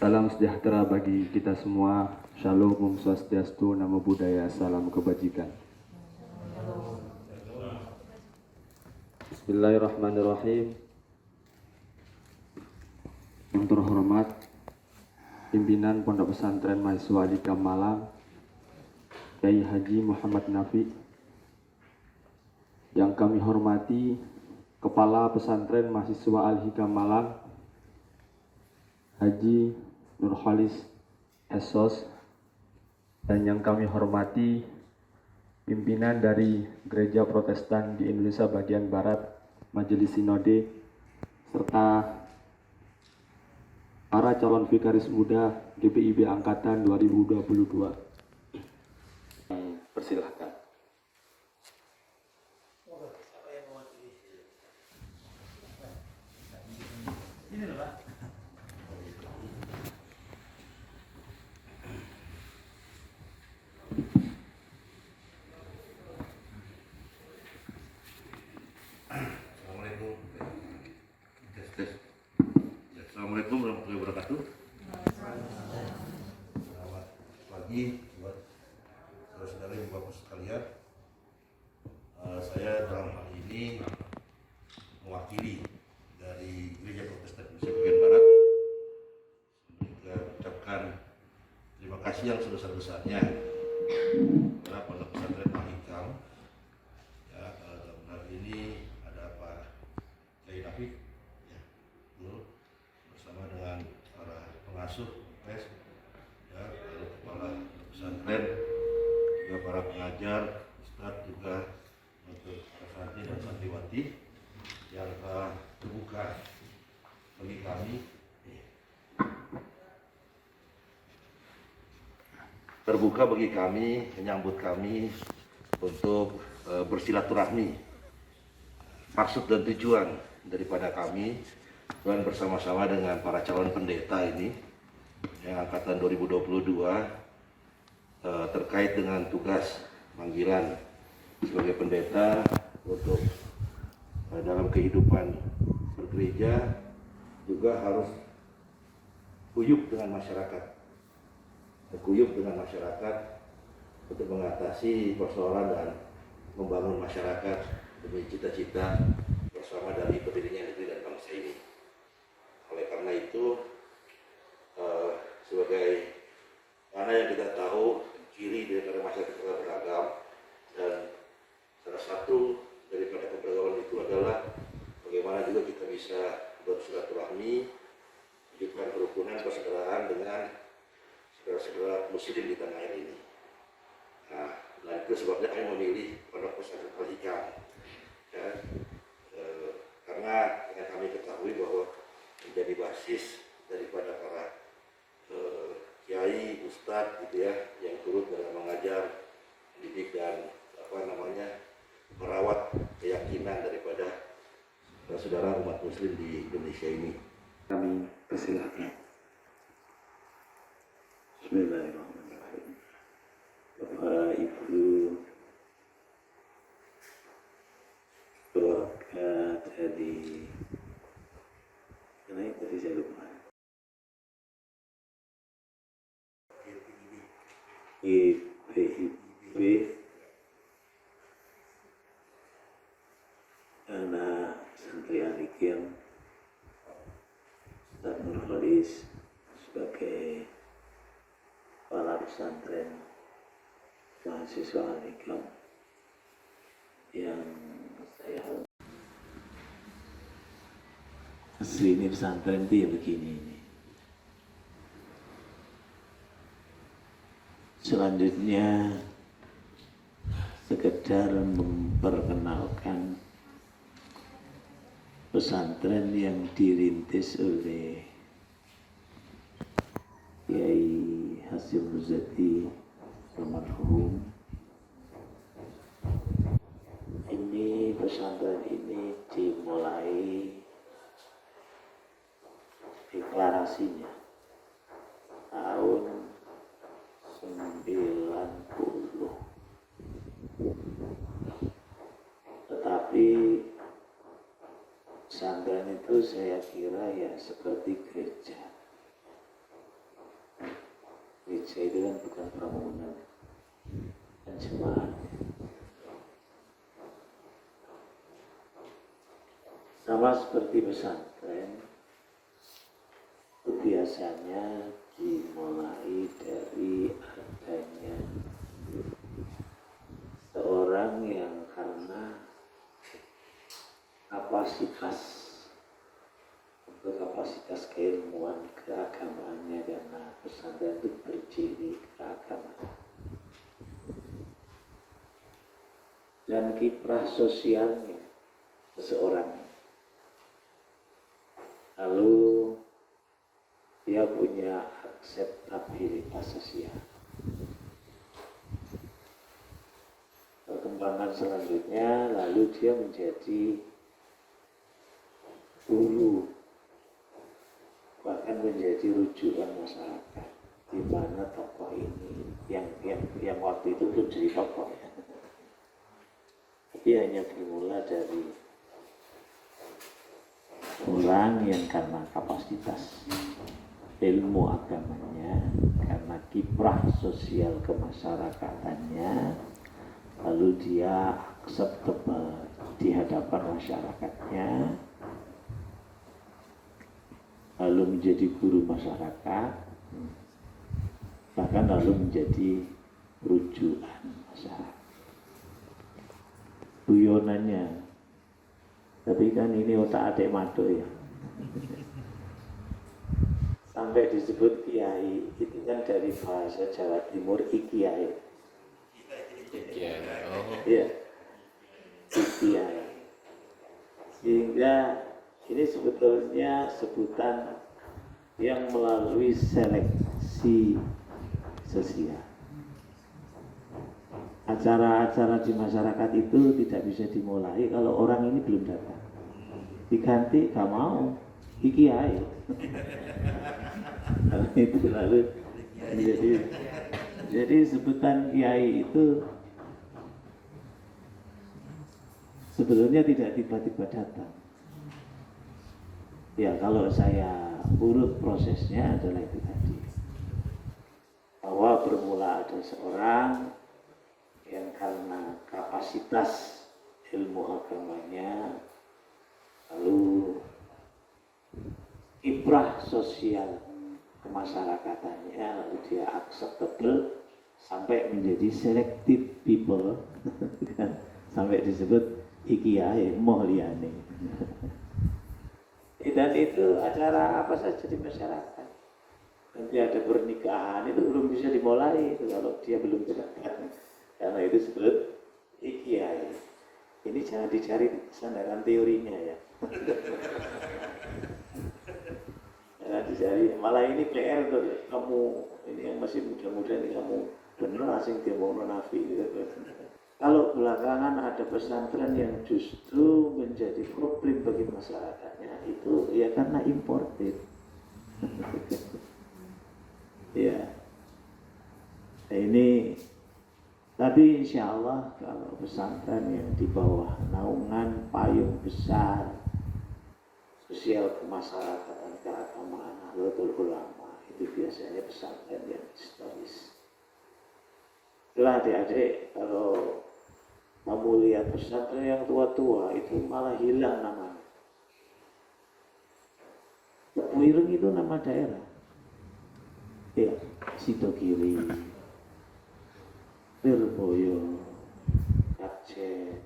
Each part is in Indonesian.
Salam sejahtera bagi kita semua. Shalom, Om Swastiastu, Namo Buddhaya, salam kebajikan. Bismillahirrahmanirrahim. Yang terhormat pimpinan Pondok Pesantren Mahasiswa Al-Hikam Malang, Kyai Haji Muhammad Nafi. Yang kami hormati Kepala Pesantren Mahasiswa Al-Hikam Malang, Haji Nurholis Esos. Dan yang kami hormati pimpinan dari Gereja Protestan di Indonesia bagian Barat, Majelis Sinode, serta para calon vikaris muda GPIB Angkatan 2022. Persilahkan. Assalamualaikum warahmatullahi wabarakatuh. Selamat pagi buat saudara-saudara ibu bapak sekalian. Saya dalam hal ini mewakili dari Gereja Protestan Indonesia bagian Barat. Saya ucapkan terima kasih yang sebesar-besarnya kepada Pondok Pesantren Al-Hikam. Ya, dalam hal ini ada Pak Kyai Nafi, ya, bersama dengan para pengasuh pes, ya, kepala pesantren, juga para pengajar, ustadz, juga untuk para santri dan santriwati yang terbuka bagi kami, menyambut kami untuk bersilaturahmi. Maksud dan tujuan daripada kami dan bersama-sama dengan para calon pendeta ini yang angkatan 2022 terkait dengan tugas panggilan sebagai pendeta untuk dalam kehidupan bergereja juga harus guyup dengan masyarakat untuk mengatasi persoalan dan membangun masyarakat demi cita-cita bersama dari berdirinya negeri dan bangsa ini. Oleh karena itu, sebagai mana yang kita tahu ciri daripada masyarakat kita beragam, dan salah satu daripada keberagaman itu adalah bagaimana juga kita bisa bersilaturahmi, hidupkan kerukunan, persaudaraan dengan saudara-saudara muslim di tanah air ini. Nah, dan itu sebabnya kami memilih Pondok Pesantren Al-Hikam, ya, karena yang kami ketahui bahwa menjadi basis daripada para kiai, ustadz, gitu ya, yang turut dalam mengajar, mendidik dan merawat keyakinan daripada saudara umat muslim di Indonesia ini. Kami persilahkan. Bismillahirrahmanirrahim. Bapak Ibu, berkat dari karena tadi saya lupa. GPIB anak santri Al-Hikam dan Nurholis sebagai kepala pesantren mahasiswa Al-Hikam yang saya asli ini pesantren itu ya begini ini. Selanjutnya sekedar memperkenalkan pesantren yang dirintis oleh Kyai Hasyim Nuzhati almarhum. Ini pesantren ini dimulai deklarasinya tahun 90, tetapi pesantren itu saya kira ya seperti gereja, gereja itu kan bukan bangunan dan jemaat. Sama seperti pesantren, itu biasanya dimulai dari adanya seorang yang karena kapasitas keilmuan keagamaannya, karena pesantren itu berdiri keagamaan dan kiprah sosialnya seseorang. Lalu dia punya akseptabilitas sosial. Perkembangan selanjutnya, lalu dia menjadi guru, bahkan menjadi rujukan masyarakat, di mana tokoh ini yang waktu itu belum jadi tokoh ya. Tapi hanya bermula dari orang yang karena kapasitas ilmu agamanya, karena kiprah sosial kemasyarakatannya, lalu dia acceptable di hadapan masyarakatnya, lalu menjadi guru masyarakat, bahkan lalu menjadi rujukan masyarakat. Guyonannya, tapi kan ini otak adik maduk ya. Sampai disebut kiai, itu kan dari bahasa Jawa Timur ikiai. Iya, ikiai. Sehingga ini sebetulnya sebutan yang melalui seleksi sosial. Acara-acara di masyarakat itu tidak bisa dimulai kalau orang ini belum datang. Diganti, gak mau, ikiai. Itu lalu jadi sebutan kiai itu sebetulnya tidak tiba-tiba datang. Ya, kalau saya urut prosesnya adalah itu tadi, bahwa bermula ada seorang yang karena kapasitas ilmu agamanya, lalu kiprah sosial kemasyarakatannya, lalu dia acceptable sampai menjadi selected people, sampai disebut ikiai mohliane. Dan itu acara apa saja di masyarakat. Nanti ada pernikahan itu belum bisa dimulai itu kalau dia belum datang. Karena itu disebut ikiai. Ini jangan dicari sandaran teorinya ya. Jangan dicari. Malah ini PR tuh kamu ini yang masih muda-muda ini, kamu bener asing demonografi gitu. Kalau belakangan ada pesantren yang justru menjadi problem bagi masyarakatnya, itu ya karena imported. Ya, nah, ini tapi insya Allah kalau pesantren yang di bawah naungan payung besar sosial kemasyarakatan keagamaan Nahdlatul Ulama, itu biasanya pesantren yang historis. Itulah adik-adik, kalau kamu lihat pesantren yang tua-tua itu malah hilang namanya. Wireng itu nama daerah. Ya, Sidogiri, Lirboyo, Aceh,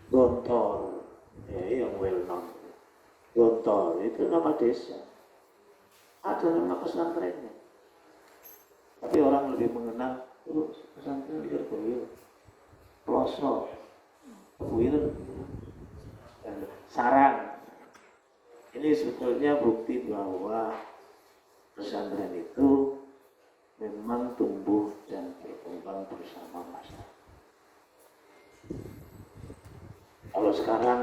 Gontor, ya yang well known. Gontor itu nama desa. Ada nama pesantrennya. Tapi orang lebih mengenal pesantren Lirboyo, Ploso, Wireng, dan Sarang. Ini sebetulnya bukti bahwa pesantren itu memang tumbuh dan berkembang bersama masyarakat. Kalau sekarang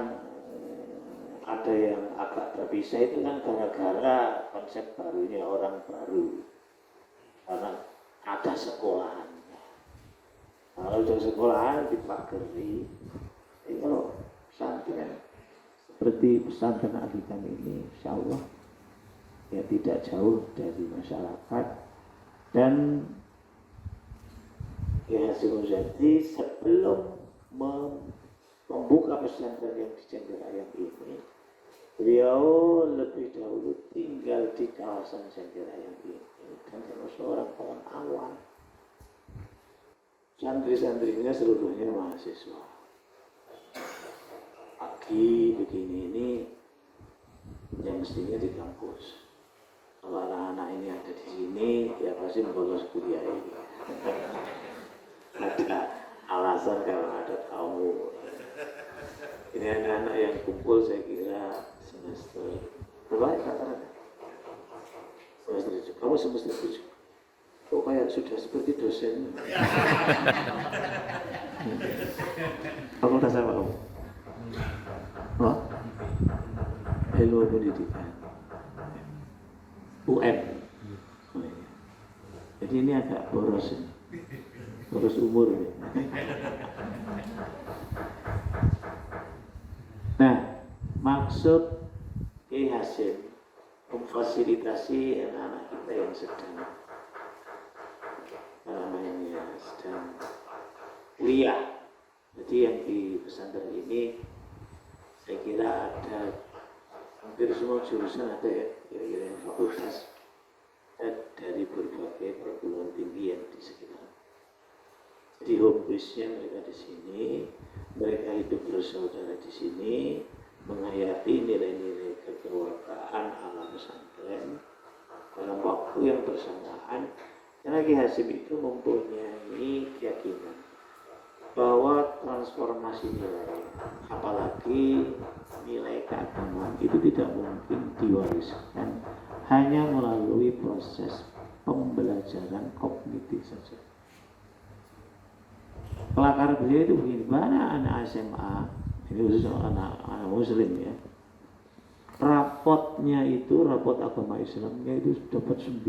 ada yang agak terpisah itu kan gara-gara konsep barunya orang baru, karena ada sekolahannya. Kalau ada sekolahan dipagari, kalau pesantren seperti pesantren Al-Hikam ini, insya Allah ya tidak jauh dari masyarakat. Dan Kiai Hasyim Muzadi sebelum membuka pesantren yang di Cenderawasih ini, beliau lebih dahulu tinggal di kawasan Cenderawasih ini dan termasuk seorang orang awam. Santri-santrinya seluruhnya mahasiswa. Pagi begini ini yang mestinya di kampus. Kalau anak-anak ini ada di sini, ya pasti bolos kuliah ini. Ada alasan kalau ada tamu. Ini anak-anak yang kumpul saya kira semester berapa rata-rata? Semester 7. Kamu semester 7. Kok kayak sudah seperti dosen? Fakultas apa kamu? Oh? Ilmu Pendidikan. UM. Oh, iya. Jadi ini agak boros ya. Boros umur ya. Nah, maksud Kiai Hasyim memfasilitasi anak-anak kita yang sedang sedang kuliah. Jadi yang di pesantren ini saya kira ada hampir semua jurusan ada ya, kira-kira yang fakultas dan dari berbagai perguruan tinggi yang di sekitar. Jadi home base-nya mereka di sini, mereka hidup bersaudara di sini, menghayati nilai-nilai kekeluargaan ala pesantren dalam waktu yang bersamaan. Karena Kiai Hasyim itu mempunyai keyakinan bahwa transformasi nilai, apalagi nilai keagamaan itu tidak mungkin diwariskan hanya melalui proses pembelajaran kognitif saja. Kelakar beliau itu begini, mana anak SMA, ini khusus anak muslim ya, rapotnya itu, rapot agama Islamnya itu dapat 9,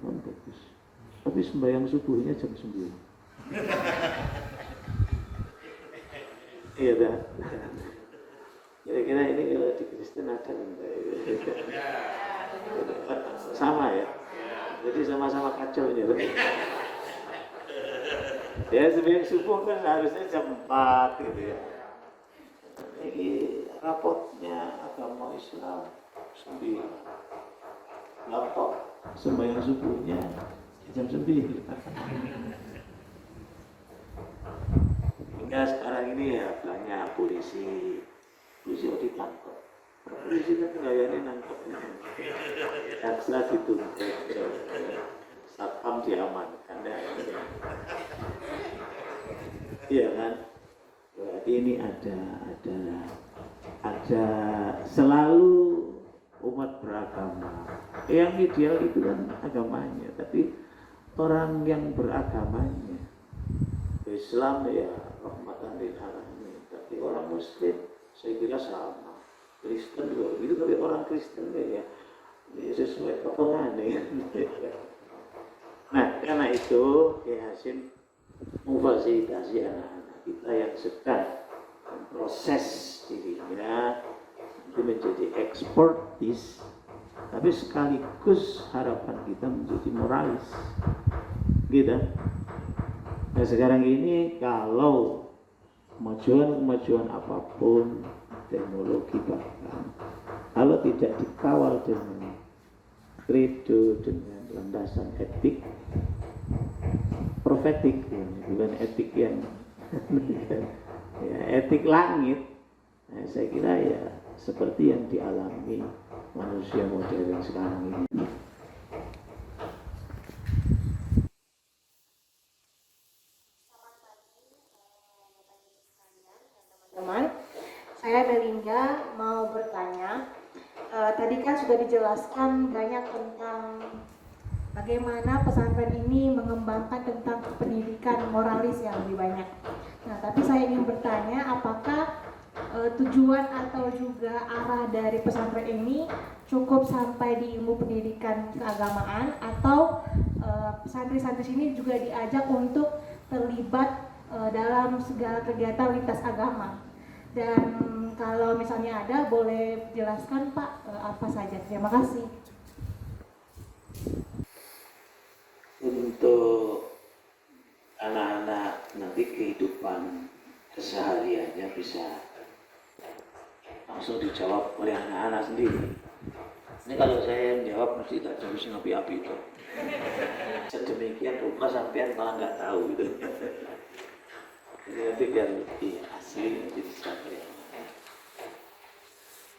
kan bagus. Tapi sembahyang subuhnya jam 9. Iya dah. Kira-kira ini kalau di Kristen ada sama ya. Jadi sama-sama kacau ini. Ya sembahyang subuh kan harusnya jam 4 gitu ya. Ini rapotnya agama Islam 9. Lapor sembahyang subuhnya jam 9. Hingga sekarang ini ya banyak polisi ditangkap. Polisi kan gayanya nangkep, jaksa dituntut, satpam diamankan. Iya kan? Berarti ini ada selalu umat beragama. Yang ideal itu kan agamanya, tapi orang yang beragamanya Islam ya rahmatan lil alamin, tapi orang Muslim saya kira sama, Kristen juga begitu, tapi orang Kristen ya sesuai kepentingan ya. Nah karena itu Kiai Hasyim memfasilitasi anak-anak kita yang sedang memproses dirinya itu menjadi ekspertis, tapi sekaligus harapan kita menjadi moralis gitu. Nah sekarang ini kalau kemajuan apapun, teknologi bahkan, kalau tidak dikawal dengan kredo, dengan landasan etik profetik, bukan etik yang ya, etik langit, nah, saya kira ya seperti yang dialami manusia modern sekarang ini. Teman, saya Melinda mau bertanya. Tadi kan sudah dijelaskan banyak tentang bagaimana pesantren ini mengembangkan tentang pendidikan moralis yang lebih banyak. Nah, tapi saya ingin bertanya, apakah tujuan atau juga arah dari pesantren ini cukup sampai di ilmu pendidikan keagamaan, atau santri-santri sini juga diajak untuk terlibat dalam segala kegiatan lintas agama? Dan kalau misalnya ada, boleh jelaskan Pak apa saja? Terima kasih. Untuk anak-anak kehidupan kesehariannya bisa langsung dijawab oleh anak-anak sendiri. Ini kalau saya menjawab mesti tak jawab sing api-api itu. Sedemikian rupa sampean malah nggak tahu gitu. Jadi nanti biar lebih asli jadi sampean.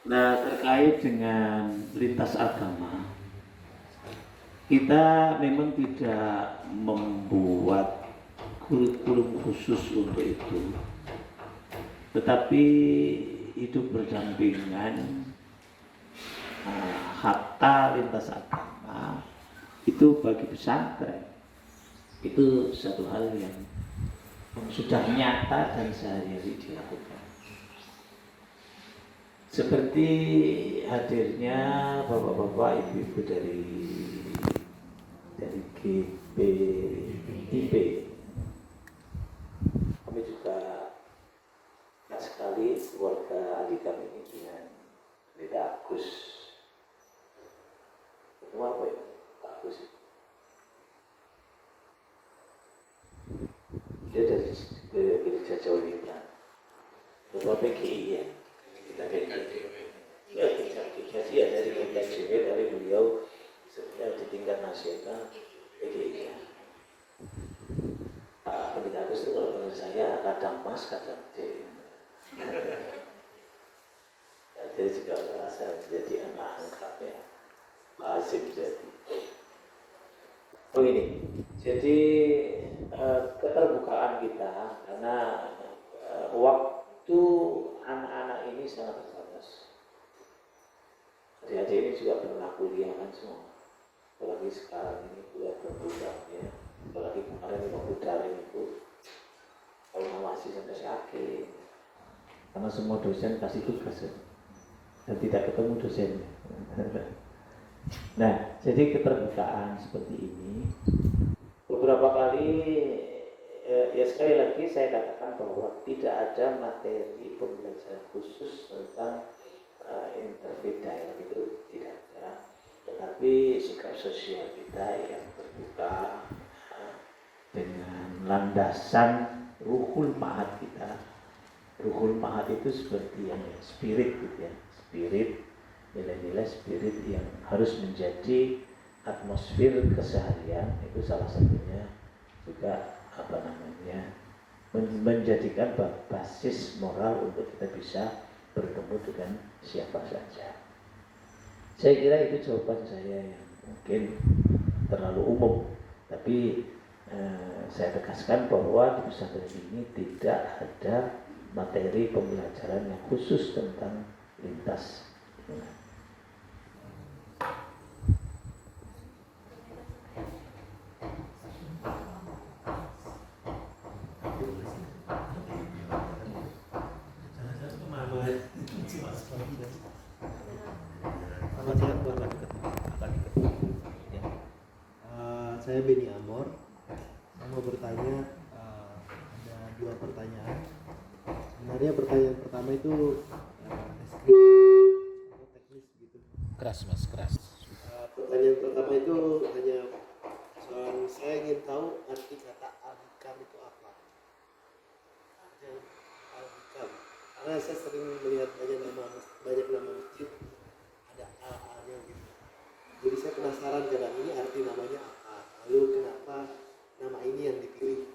Nah, terkait dengan lintas agama, kita memang tidak membuat kurikulum khusus untuk itu, tetapi hidup berdampingan hatta lintas agama itu bagi pesantren itu satu hal yang sudah nyata dan sehari-hari dilakukan. Seperti hadirnya bapak-bapak, ibu-ibu dari GPIP. Kami juga sekali keluarga adik kami ini dengan Pendeta Agus. Itu apa ya? Pak Agus. Dia dari gereja Jawa Timur. Bapak PGI ya. Kita PGI. Ya, dia dari PGI, dari beliau di tingkat nasional PGI. Pendeta Agus itu kalau menurut saya kadang mas, kadang D. Jadi juga merasa menjadi anak angkatnya Pak Azim jadi. Oh ini, jadi keterbukaan kita karena waktu anak-anak ini sangat terbatas. Adik-adik ini juga pernah kuliah kan semua. Apalagi sekarang ini kuliah terbuka ya. Apalagi kemarin waktu daring itu kalau masih sampai sakit. Karena semua dosen kasih tugas ya. Dan tidak ketemu dosennya. Nah, jadi keterbukaan seperti ini beberapa kali ya sekali lagi saya katakan bahwa tidak ada materi pembelajaran khusus tentang interfaith dialog itu tidak ada, tetapi sikap sosial kita yang terbuka dengan landasan ruhul ma'ad kita. Ruhul ma'ad itu seperti yang spirit gitu ya, spirit, nilai-nilai spirit yang harus menjadi atmosfer keseharian. Itu salah satunya juga menjadikan basis moral untuk kita bisa bertemu dengan siapa saja. Saya kira itu jawaban saya yang mungkin terlalu umum, tapi saya tegaskan bahwa di pesantren ini tidak ada materi pembelajaran yang khusus tentang lintas iman. Saya Beni Amor. Saya mau bertanya, ada dua pertanyaan. Sebenarnya pertanyaan pertama itu teknis gitu. Keras mas, keras. Pertanyaan pertama itu hanya soal saya ingin tahu arti kata al-hikam itu apa. Arti al-hikam. Karena saya sering melihat banyak nama masjid ada a-nya gitu. Jadi saya penasaran kadang ini arti namanya apa. Lalu kenapa nama ini yang dipilih?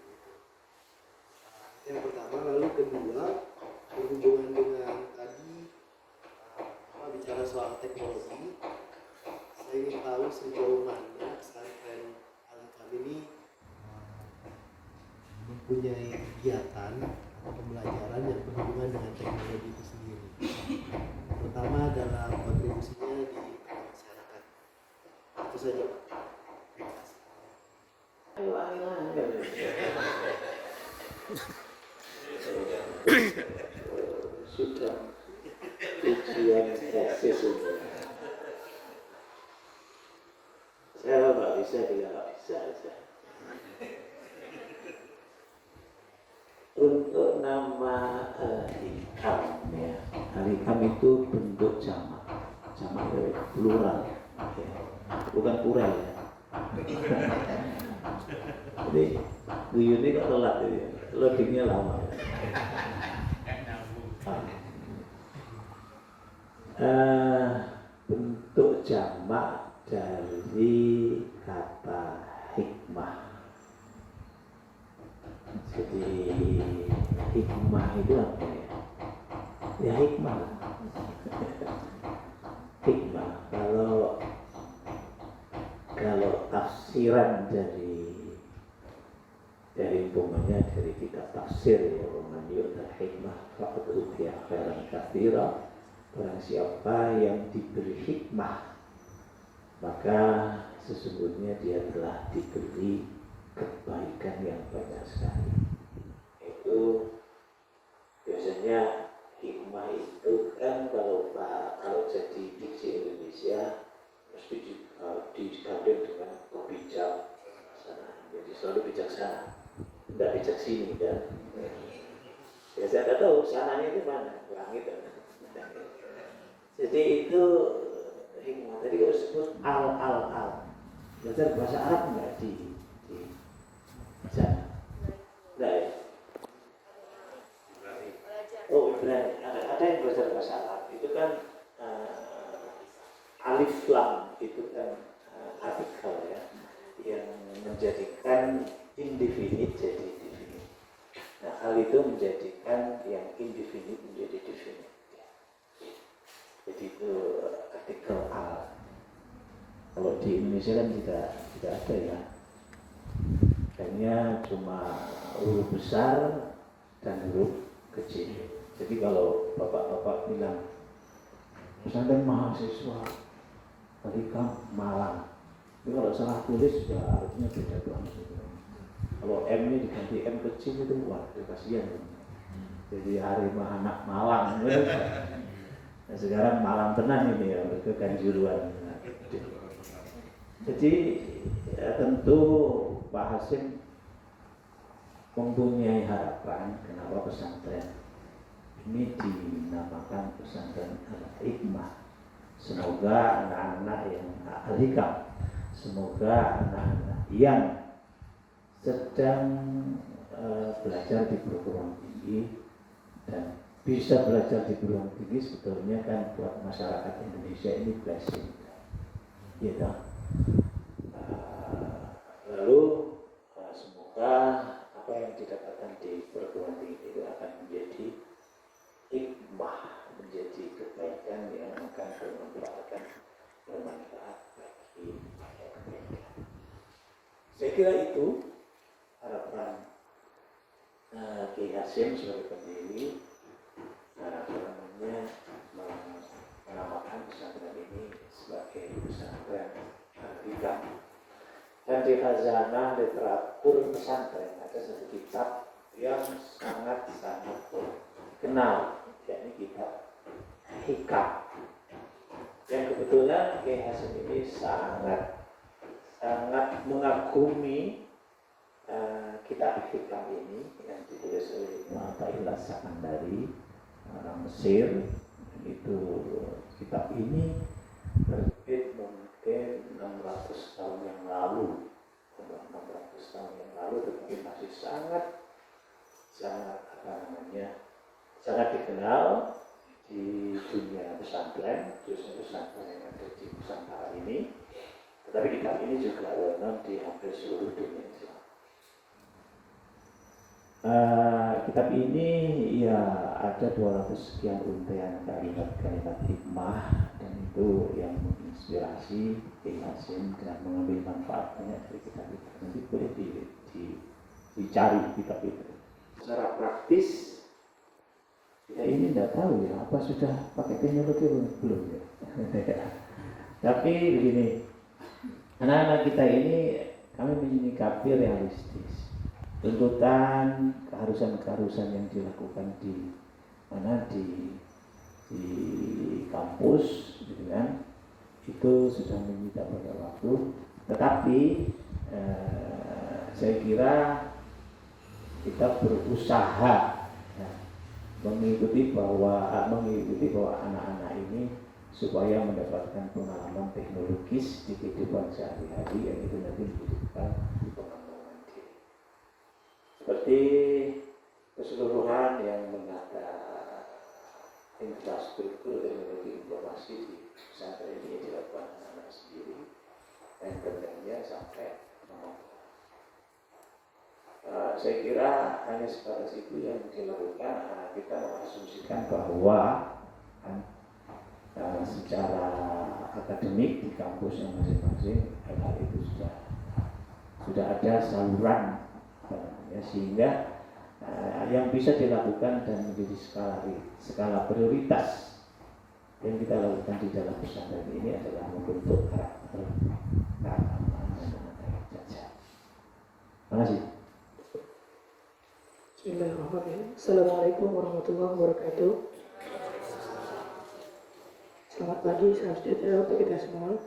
Yang pertama, lalu kedua berhubungan dengan tadi bicara soal teknologi. Saya ingin tahu sejauh mana pesantren Al-Hikam ini mempunyai kegiatan atau pembelajaran yang berhubungan dengan teknologi itu sendiri. Pertama adalah kontribusinya di tengah masyarakat. Itu saja. Sudah ujian tesis ini. Saya nggak bisa, dia nggak bisa. Untuk nama Al-Hikam ya, Al-Hikam itu bentuk jamak plural ya. Bukan plural ya. Jadi Bu Yuni kok telat ya. loadingnya lama. Bentuk jamak dari kata hikmah. Jadi hikmah itu apa ya? Ya hikmah. Hikmah. Kalau tafsiran dari umpamanya dari kitab tafsir ya, man yu'tal hikmah faqad utiya khairan katsira. Barang siapa yang diberi hikmah, maka sesungguhnya dia telah diberi kebaikan yang banyak sekali. Itu biasanya hikmah itu kan kalau jadi diksi Indonesia mesti digandeng dengan kebijaksanaan. Jadi selalu bijaksana, tidak bijak sini kan. Ya saya tidak tahu sananya itu mana, langit dan jadi itu hikmah. Tadi kalau sebut al. Belajar bahasa Arab enggak di sana? Enggak ya? Oh, Ibrani. Ada yang belajar bahasa Arab. Itu kan alif lam itu kan artikel ya, yang menjadikan indefinite jadi definite. Nah, al itu menjadikan yang indefinite menjadi definite. Jadi itu artikel al. Kalau di Indonesia kan tidak ada ya. Hanya cuma huruf besar dan huruf kecil. Jadi kalau bapak-bapak bilang pesantren mahasiswa Tarikam Malang, tapi kalau salah tulis ya artinya beda banget. Kalau M nya diganti M kecil itu waduh kasihan. Jadi Harimah anak Malang. Nah, sekarang Malang tenang ini ya, ke Kanjuruhan. Jadi ya, tentu Pak Hasim mempunyai harapan kenapa pesantren ini dinamakan pesantren Al-Hikmah. Semoga anak-anak yang Al-Hikam, semoga anak-anak yang sedang belajar di perguruan tinggi dan bisa belajar di perguruan tinggi sebetulnya kan buat masyarakat Indonesia ini blessing, gitu. Lalu semoga apa yang didapatkan di perguruan tinggi itu akan menjadi hikmah, menjadi kebaikan yang akan bermanfaat bagi mereka. Saya kira itu harapan Kiai Hasim sebagai pendiri. Namanya menamakan pesantren ini sebagai pesantren Al-Hikam. Dan di khazanah literatur pesantren ada satu kitab yang sangat dikenal, yakni kitab Hikam. Yang kebetulan Kiai Hasim ini sangat mengagumi kitab Hikam ini yang ditulis oleh Muhammad Sakandari, orang Mesir. Itu kitab ini terbit mungkin 600 tahun yang lalu, tetapi masih sangat dikenal di dunia pesantren, khususnya pesantren yang ada di Nusantara ini. Tetapi kitab ini juga well-known di hampir seluruh dunia Islam. Kitab ini ya ada 200 sekian untayan kalimat-kalimat hikmah, dan itu yang menginspirasi Kiai Hasim dan mengambil manfaat banyak dari kitab itu. Nanti boleh dicari kitab itu. Secara praktis ya ini tidak tahu ya apa sudah pakai teknologi belum ya. Tapi begini, anak-anak kita ini kami menyikapi realistis. Tuntutan keharusan yang dilakukan di kampus, gitu kan, itu sudah menyita banyak waktu. Tetapi saya kira kita berusaha ya, mengikuti bahwa anak-anak ini supaya mendapatkan pengalaman teknologis di kehidupan sehari-hari, yang itu nanti menjadikan pengembangan diri. Seperti keseluruhan yang menata infrastruktur teknologi informasi di pesantren ini dilakukan anak sendiri dan kerjanya sampai saya kira hanya sebatas itu yang dilakukan. Kita mengasumsikan bahwa secara akademik di kampusnya masing-masing hal itu sudah ada saluran sehingga yang bisa dilakukan dan menjadi skala prioritas yang kita lakukan di dalam pesantren ini adalah membentuk karakter keagamaan dan jajah. Terima kasih. Bismillahirrahmanirrahim. Assalamualaikum warahmatullahi wabarakatuh. Selamat pagi, salam sejahtera untuk kita semua.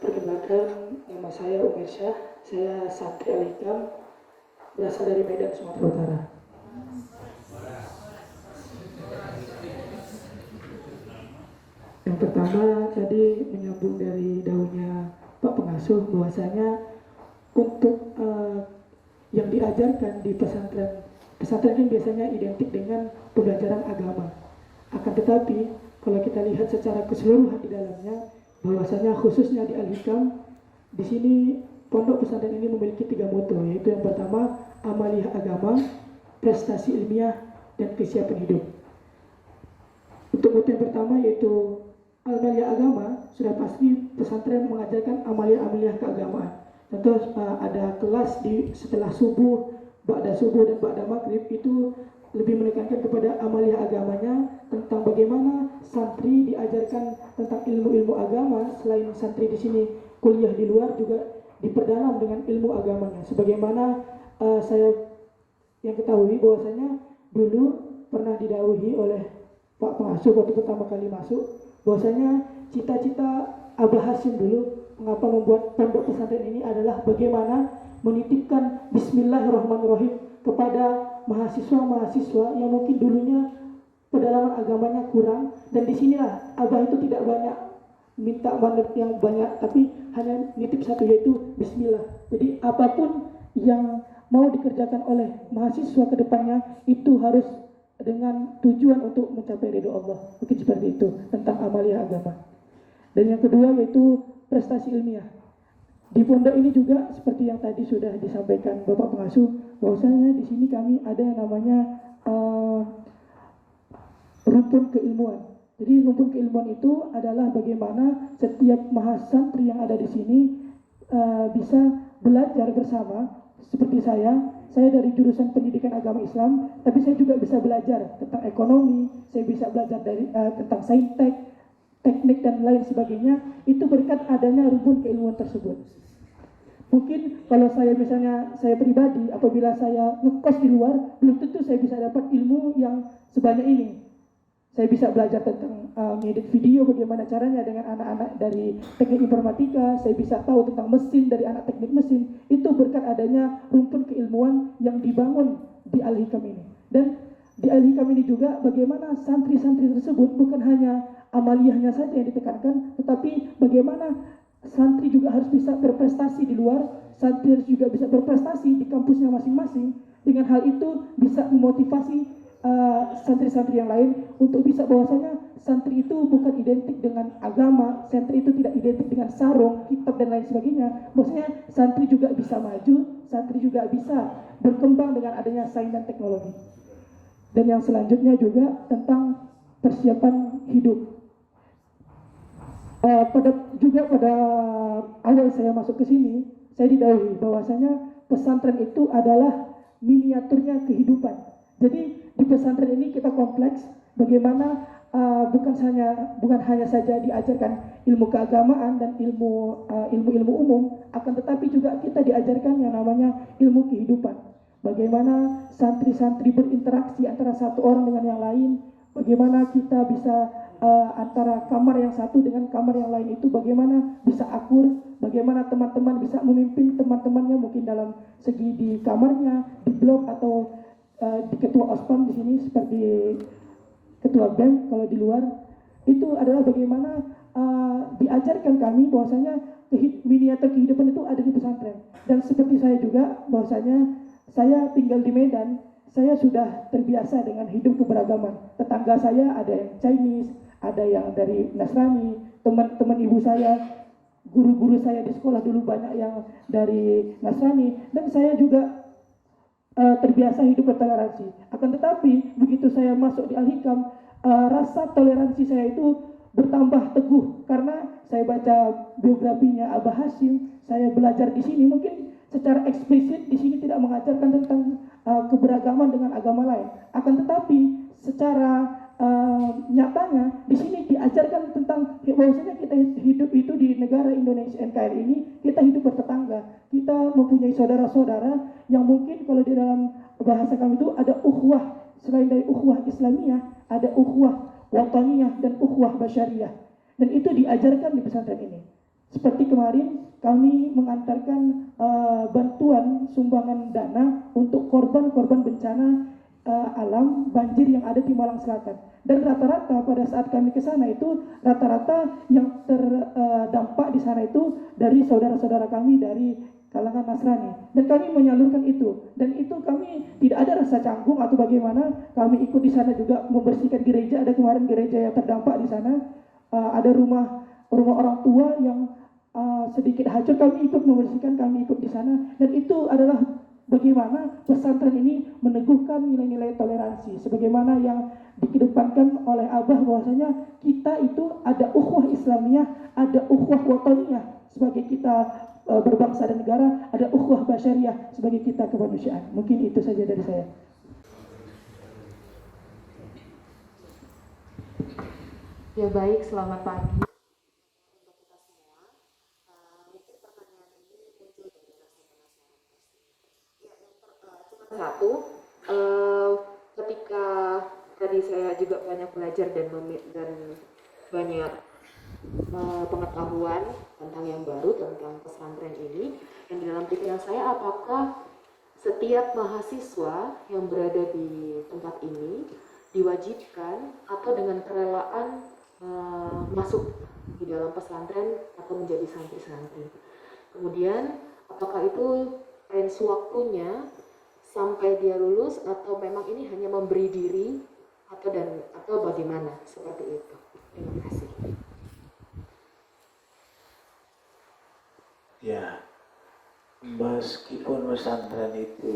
Perkenalkan, nama saya Umar Syah. Saya santri Al-Hikam, berasal dari Medan, Sumatera Utara. Yang pertama tadi menyambung dari daunnya Pak Pengasuh, bahwasanya untuk yang diajarkan di pesantren ini biasanya identik dengan pembelajaran agama. Akan tetapi kalau kita lihat secara keseluruhan di dalamnya, bahwasanya khususnya di Al-Hikam, di sini pondok pesantren ini memiliki 3 moto, yaitu yang pertama amaliyah agama, prestasi ilmiah, dan kesiapan hidup. Untuk moto yang pertama yaitu amaliyah agama, sudah pasti pesantren mengajarkan amaliyah keagamaan. Contoh ada kelas setelah subuh, ba'da subuh dan ba'da maghrib, itu lebih menekankan kepada amaliyah agamanya, tentang bagaimana santri diajarkan tentang ilmu-ilmu agama. Selain santri di sini kuliah di luar, juga diperdalam dengan ilmu agamanya. Sebagaimana saya yang ketahui bahwasanya dulu pernah didhawuhi oleh Pak Pengasuh waktu pertama kali masuk, bahwasanya cita-cita Abah Hasyim dulu mengapa membuat pondok pesantren ini adalah bagaimana menitipkan Bismillahirrahmanirrahim kepada mahasiswa-mahasiswa yang mungkin dulunya pedalaman agamanya kurang, dan disinilah Abah itu tidak banyak minta manut yang banyak, tapi hanya nitip satu, yaitu Bismillah. Jadi apapun yang mau dikerjakan oleh mahasiswa ke depannya itu harus dengan tujuan untuk mencapai ridho Allah. Mungkin seperti itu tentang amaliyah agama. Dan yang kedua yaitu prestasi ilmiah. Di pondok ini juga seperti yang tadi sudah disampaikan Bapak Pengasuh, bahwasanya di sini kami ada yang namanya rumpun keilmuan. Jadi rumpun keilmuan itu adalah bagaimana setiap mahasantri yang ada di sini bisa belajar bersama. Seperti saya dari jurusan pendidikan agama Islam, tapi saya juga bisa belajar tentang ekonomi, saya bisa belajar dari tentang saintek, teknik dan lain sebagainya. Itu berkat adanya rumpun keilmuan tersebut. Mungkin kalau saya pribadi, apabila saya ngekos di luar, belum tentu saya bisa dapat ilmu yang sebanyak ini. Saya bisa belajar tentang ngedit video, bagaimana caranya dengan anak-anak dari teknik informatika. Saya bisa tahu tentang mesin dari anak teknik mesin. Itu berkat adanya rumpun keilmuan yang dibangun di Al-Hikam ini. Dan di Al-Hikam ini juga bagaimana santri-santri tersebut bukan hanya amaliyahnya saja yang ditekankan, tetapi bagaimana santri juga harus bisa berprestasi di luar, santri harus juga bisa berprestasi di kampusnya masing-masing. Dengan hal itu bisa memotivasi santri-santri yang lain untuk bisa, bahwasanya santri itu bukan identik dengan agama, santri itu tidak identik dengan sarung, kitab dan lain sebagainya. Bahwasanya santri juga bisa maju, santri juga bisa berkembang dengan adanya sains dan teknologi. Dan yang selanjutnya juga tentang persiapan hidup. Pada awal saya masuk ke sini, saya didhawuhi bahwasanya pesantren itu adalah miniaturnya kehidupan. Jadi di pesantren ini kita kompleks, bagaimana bukan hanya saja diajarkan ilmu keagamaan dan ilmu umum, akan tetapi juga kita diajarkan yang namanya ilmu kehidupan. Bagaimana santri-santri berinteraksi antara satu orang dengan yang lain, bagaimana kita bisa antara kamar yang satu dengan kamar yang lain itu bagaimana bisa akur, bagaimana teman-teman bisa memimpin teman-temannya mungkin dalam segi di kamarnya, di blok atau di ketua ospam di sini seperti ketua BEM. Kalau di luar itu adalah bagaimana diajarkan kami bahwasanya miniatur kehidupan itu ada di pesantren. Dan seperti saya juga bahwasanya Saya tinggal di Medan, saya sudah terbiasa dengan hidup keberagaman. Tetangga saya ada yang Chinese, ada yang dari Nasrani, teman-teman ibu saya, guru-guru saya di sekolah dulu banyak yang dari Nasrani, dan saya juga terbiasa hidup bertoleransi. Akan tetapi begitu saya masuk di Al-Hikam, rasa toleransi saya itu bertambah teguh karena saya baca biografinya Abah Hashim, saya belajar di sini. Mungkin secara eksplisit di sini tidak mengajarkan tentang keberagaman dengan agama lain. Akan tetapi secara nyatanya di sini diajarkan tentang bahwasanya kita hidup itu di negara Indonesia NKRI ini, kita hidup bertetangga, kita mempunyai saudara-saudara yang mungkin kalau di dalam bahasa kami itu ada ukhuwah, selain dari ukhuwah Islamiyah ada ukhuwah wataniyah dan ukhuwah basyariyah, dan itu diajarkan di pesantren ini. Seperti kemarin kami mengantarkan bantuan sumbangan dana untuk korban-korban bencana alam banjir yang ada di Malang Selatan, dan rata-rata pada saat kami ke sana itu rata-rata yang terdampak di sana itu dari saudara-saudara kami dari kalangan Nasrani, dan kami menyalurkan itu, dan itu kami tidak ada rasa canggung atau bagaimana. Kami ikut di sana juga membersihkan gereja. Ada kemarin gereja yang terdampak di sana, ada rumah orang tua yang sedikit hancur, kami ikut membersihkan, kami ikut di sana, dan itu adalah bagaimana pesantren ini meneguhkan nilai-nilai toleransi sebagaimana yang dikedepankan oleh Abah, bahwasanya kita itu ada ukhuwah Islamiyah, ada ukhuwah wataniyah sebagai kita berbangsa dan negara, ada ukhuwah basyariyah sebagai kita kemanusiaan. Mungkin itu saja dari saya. Ya baik, selamat pagi. Satu, ketika tadi saya juga banyak belajar dan banyak pengetahuan tentang yang baru tentang pesantren ini, dan di dalam pikiran saya, apakah setiap mahasiswa yang berada di tempat ini diwajibkan atau dengan kerelaan masuk di dalam pesantren atau menjadi santri-santri. Kemudian apakah itu range waktunya sampai dia lulus, atau memang ini hanya memberi diri atau bagaimana, seperti itu. Terima kasih. Ya, meskipun pesantren itu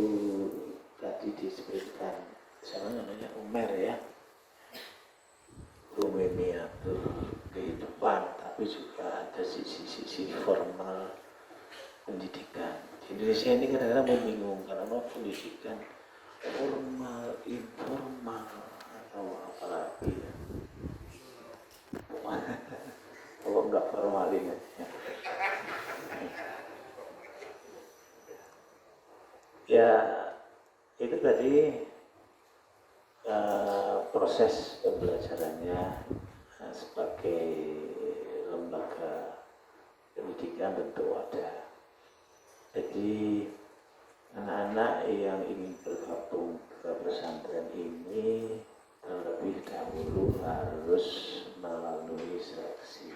tadi disebutkan, siapa namanya, Umar ya, Rumemiatul kehidupan, tapi juga ada sisi formal pendidikan. Di Indonesia ini kadang-kadang membingungkan, apa pendidikan formal, informal, atau apalagi ya. Kalau enggak formal ini ya, itu tadi proses pembelajarannya sebagai lembaga pendidikan tentu ada. Jadi anak-anak yang ingin bergabung ke pesantren ini terlebih dahulu harus melalui seleksi.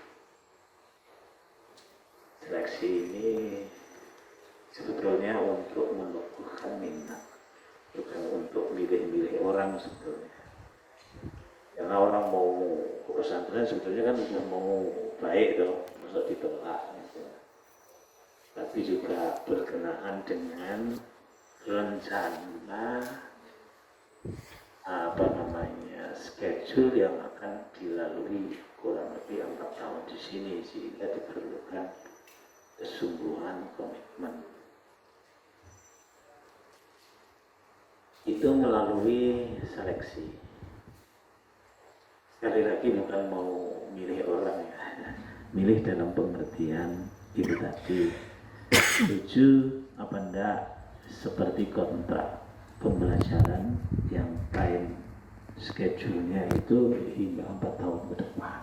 Seleksi ini sebetulnya untuk menumbuhkan minat, bukan untuk milih-milih orang sebetulnya. Karena orang mau ke pesantren sebetulnya kan sudah mau baik tuh, masa ditolak gitu. Tapi juga berkenaan dengan rencana schedule yang akan dilalui kurang lebih 4 tahun di sini, sehingga diperlukan kesungguhan, komitmen. Itu melalui seleksi. Sekali lagi bukan mau milih orang ya, milih dalam pengertian itu tadi, setuju apa enggak seperti kontrak pembelajaran yang time schedule-nya itu hingga 4 tahun ke depan.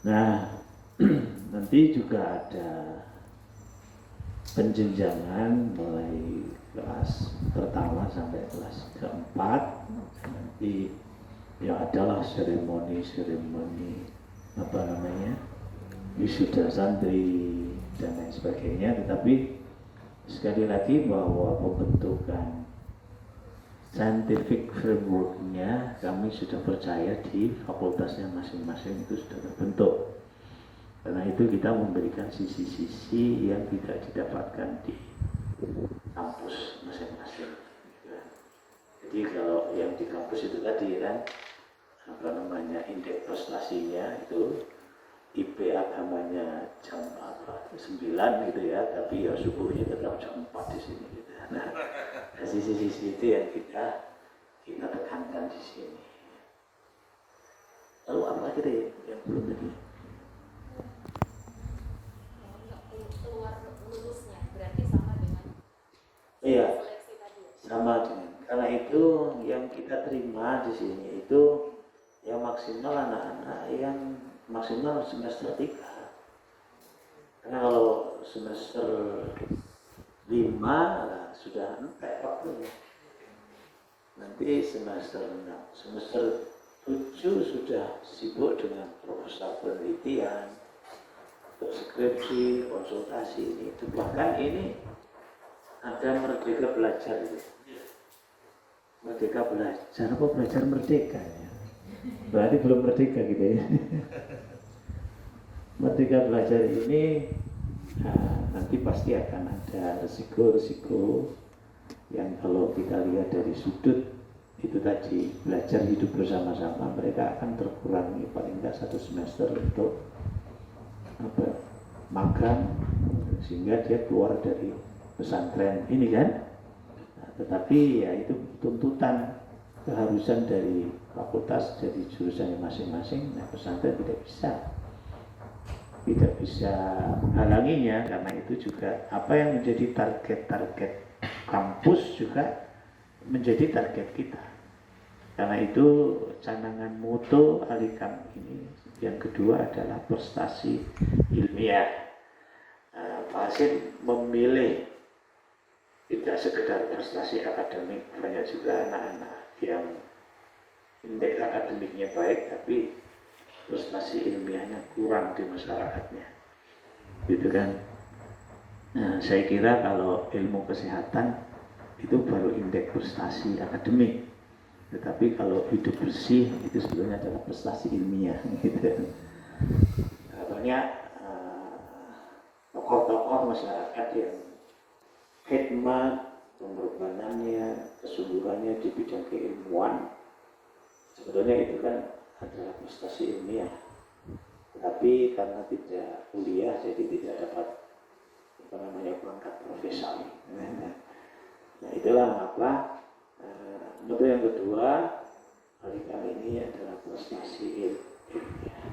Nah, nanti juga ada penjenjangan mulai kelas pertama sampai kelas keempat. Nanti ya adalah seremoni wisuda santri dan lain sebagainya. Tetapi sekali lagi bahwa pembentukan scientific framework-nya kami sudah percaya di fakultasnya masing-masing itu sudah terbentuk. Karena itu kita memberikan sisi-sisi yang tidak didapatkan di kampus masing-masing. Jadi kalau yang di kampus itu tadi kan apa namanya indeks prestasinya itu IP agamanya jam 9 gitu ya, tapi ya subuhnya tetap jam 4 di sini gitu. Nah, sisi-sisi itu yang kita tekankan di sini. Lalu apa lagi deh yang belum tadi? Keluar lulusnya berarti sama dengan Iya, seleksi tadi ya? sama dengan. Karena itu yang kita terima di sini itu yang maksimal anak-anak yang maksimal semester 3. Karena kalau semester 5 nah, sudah entek waktunya. Nanti semester 6, semester 7 sudah sibuk dengan proposal penelitian, untuk skripsi, konsultasi ini. Bahkan ini ada merdeka belajar itu. Merdeka belajar apa belajar merdeka ya? Berarti belum merdeka gitu ya. Merdeka belajar ini nanti pasti akan ada resiko-resiko yang kalau kita lihat dari sudut itu tadi belajar hidup bersama-sama, mereka akan terkurangi paling tidak 1 semester untuk magang sehingga dia keluar dari pesantren ini kan. Nah, tetapi ya itu tuntutan keharusan dari fakultas, dari jurusannya masing-masing. Nah, pesantren tidak bisa menghalanginya, karena itu juga apa yang menjadi target kampus juga menjadi target kita. Karena itu canangan moto Alikam ini yang kedua adalah prestasi ilmiah. Pak Hasim memilih tidak sekedar prestasi akademik, banyak juga anak-anak yang indeks akademiknya baik tapi prestasi ilmiahnya kurang di masyarakatnya, gitu kan. Nah, saya kira kalau ilmu kesehatan itu baru indeks prestasi akademik, tetapi kalau hidup bersih itu sebetulnya adalah prestasi ilmiah, gitu kan. Banyak tokoh-tokoh masyarakat yang khidmat, pengorbanannya, kesungguhannya di bidang keilmuan, sebetulnya itu kan adalah prestasi ilmiah, tapi karena tidak kuliah jadi tidak dapat pangkat profesor. Nah, itulah mengapa moto yang kedua Alikam ini adalah prestasi ilmiah.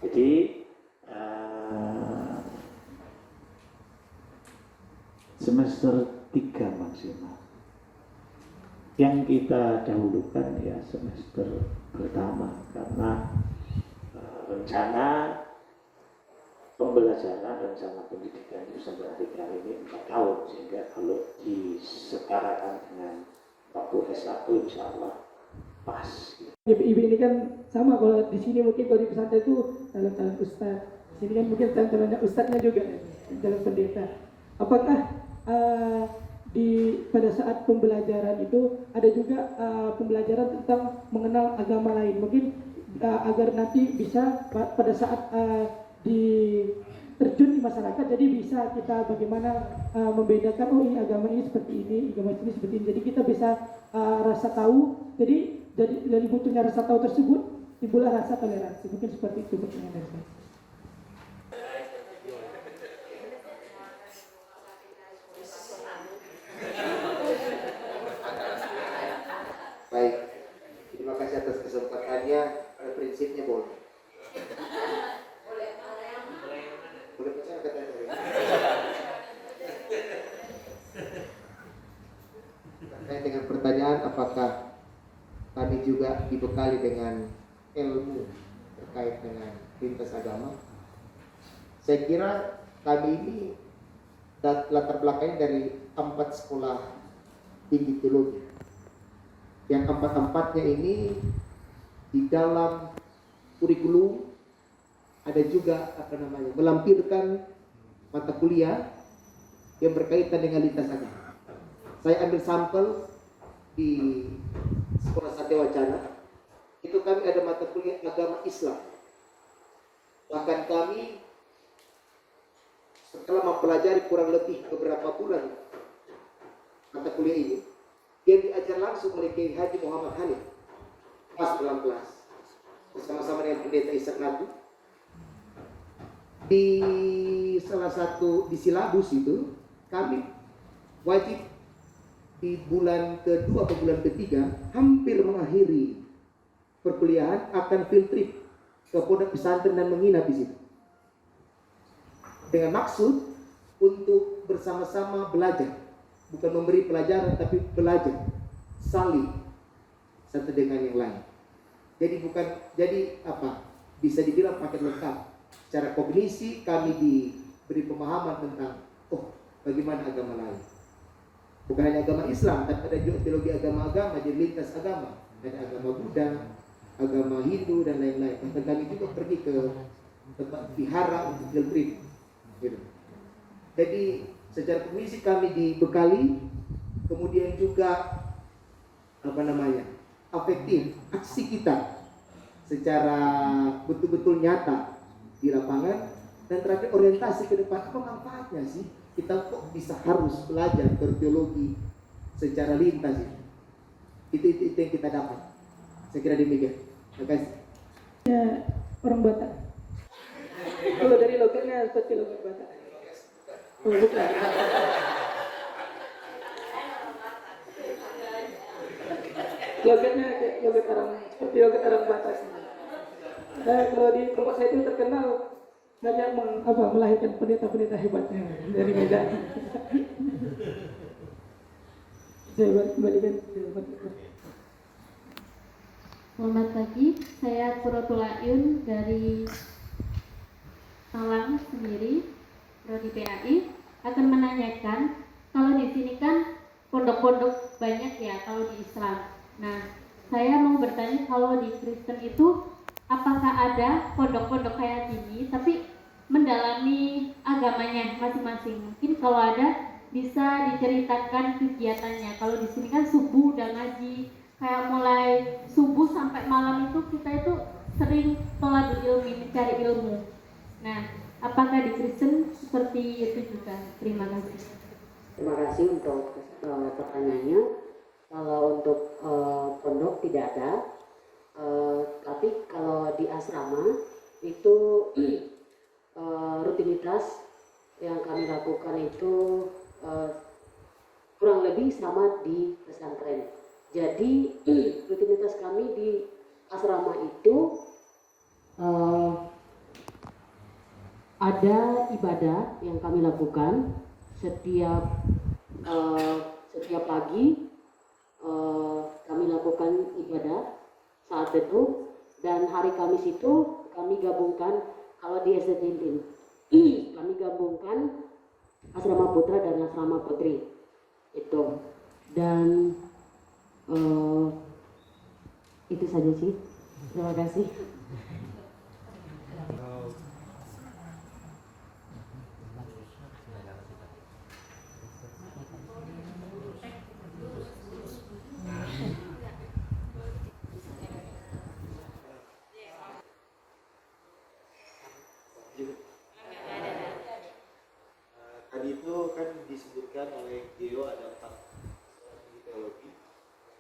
Jadi semester 3 maksimal. Yang kita dahulukan ya semester pertama karena rencana pembelajaran, rencana pendidikan di pesantren Alikam ini 4 tahun, sehingga kalau disetarakan dengan waktu S1 insya Allah pas. Ibu ini kan sama, kalau di sini mungkin kalau di pesantren itu talent ustaz, di sini kan mungkin talent ustaznya juga dalam pendeta. Apakah pada saat pembelajaran itu ada juga pembelajaran tentang mengenal agama lain, mungkin agar nanti bisa pada saat terjun di masyarakat, jadi bisa kita bagaimana membedakan, oh ini agama ini seperti ini, agama ini seperti ini, jadi kita bisa rasa tahu, jadi dari butuhnya rasa tahu tersebut timbullah rasa toleransi, mungkin seperti itu pertanyaan dari saya. Baik, terima kasih atas kesempatannya. Prinsipnya boleh. Boleh percaya katanya. Terkait dengan pertanyaan apakah kami juga dibekali dengan ilmu terkait dengan lintas agama, saya kira kami ini latar belakangnya dari 4 sekolah tinggi teologi. Yang 4-4-nya ini di dalam kurikulum ada juga melampirkan mata kuliah yang berkaitan dengan lintas agama. Saya ambil sampel di Sekolah Satya Wacana, itu kami ada mata kuliah agama Islam. Bahkan kami setelah mempelajari kurang lebih beberapa bulan mata kuliah ini, yang diajar langsung oleh Kiai Haji Muhammad Hanif pas dalam kelas bersama-sama dengan pendeta Ishak Nabi. Di salah satu di silabus itu kami wajib di bulan kedua atau bulan ketiga hampir mengakhiri perkuliahan akan field trip ke pondok pesantren dan menginap di situ dengan maksud untuk bersama-sama belajar, bukan memberi pelajaran tapi belajar saling satu dengan yang lain. Jadi bisa dibilang paket lengkap. Secara kognisi kami diberi pemahaman tentang bagaimana agama lain. Bukan hanya agama Islam, tapi ada juga teologi agama-agama, jadi lintas agama. Ada agama Buddha, agama Hindu dan lain-lain. Bahkan kami juga pergi ke tempat vihara untuk field trip. Gitu. Jadi secara kognisi kami dibekali, kemudian juga afektif, aksi kita secara betul-betul nyata di lapangan, dan terakhir orientasi ke depan. Apa manfaatnya sih kita kok bisa harus belajar teologi secara lintas itu yang kita dapat. Saya kira demikian. Terima kasih. Ya, orang Batak. Kalau dari logatnya seperti logat Batak. Oh, bukan. Logatnya kayak logat orang, seperti logat orang Batak. Nah, kalau di kelompok saya itu terkenal banyak melahirkan pendeta-pendeta hebatnya dari Medan. Saya kembalikan. Selamat pagi, saya Puratul Ayun dari Malang sendiri, Prodi PAI, akan menanyakan, kalau di sini kan pondok-pondok banyak ya kalau di Islam. Nah, saya mau bertanya kalau di Kristen itu apakah ada pondok-pondok kayak gini tapi mendalami agamanya masing-masing? Mungkin kalau ada bisa diceritakan kegiatannya. Kalau di sini kan subuh udah ngaji, kayak mulai subuh sampai malam itu kita itu sering tolabul ilmi, mencari ilmu. Nah, apakah di Kristen seperti itu juga? Terima kasih. Terima kasih untuk pertanyaannya. Kalau untuk pondok tidak ada, tapi kalau di asrama itu rutinitas yang kami lakukan itu kurang lebih sama di pesantren. Jadi rutinitas kami di asrama itu ada ibadah yang kami lakukan setiap pagi. Kami lakukan ibadah saat teduh, dan hari Kamis itu kami gabungkan, kalau di SD Tintin kami gabungkan asrama putra dan asrama putri itu, dan itu saja sih. Terima kasih. Tadi itu kan disebutkan oleh Gio ada 4 strategi teologi.